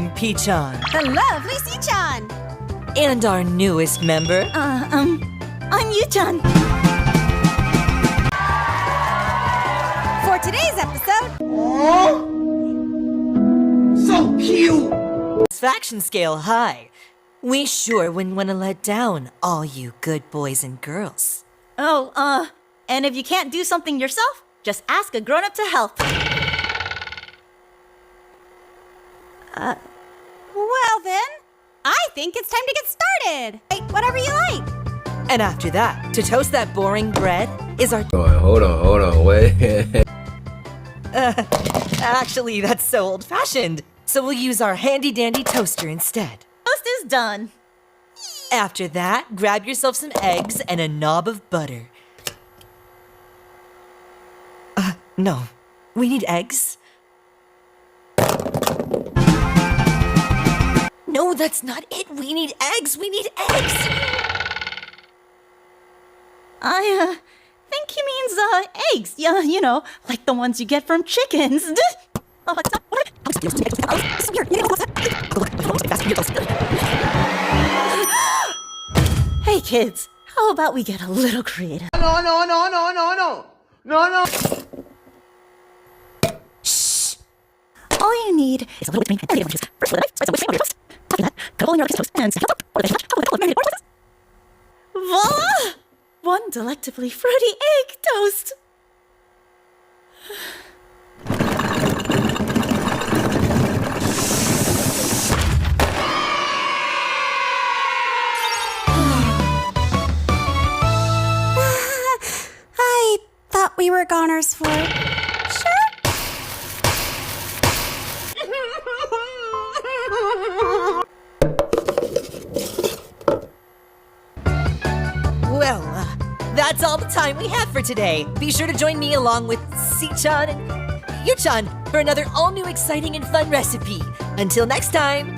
darling P-chan. The lovely C-chan. And our newest member. I'm Yu-chan. For today's episode... So cute! Satisfaction scale high. We sure wouldn't want to let down all you good boys and girls. Oh, and if you can't do something yourself, just ask a grown-up to help. Well then, I think it's time to get started. Hey, whatever you like. And after that, to toast that boring bread is our... Hold on, wait. Actually, that's so old-fashioned. So we'll use our handy-dandy toaster instead. Toast is done. After that, grab yourself some eggs and a knob of butter. No. We need eggs? No, that's not it. We need eggs. We need eggs. I think he means eggs. Yeah, you know, like the ones you get from chickens. Hey kids, how about we get a little creative? No. Shh. All you need is a little whipped cream and juice. First, with a knife, spread some whipped cream on your toast. After that, cut a hole in your toast and second top, or the marinated pork. Voila! One delectably fruity egg toast. I thought we were goners for sure. Well, that's all the time we have for today. Be sure to join me along with C-chan and Yu-chan for another all-new exciting and fun recipe. Until next time.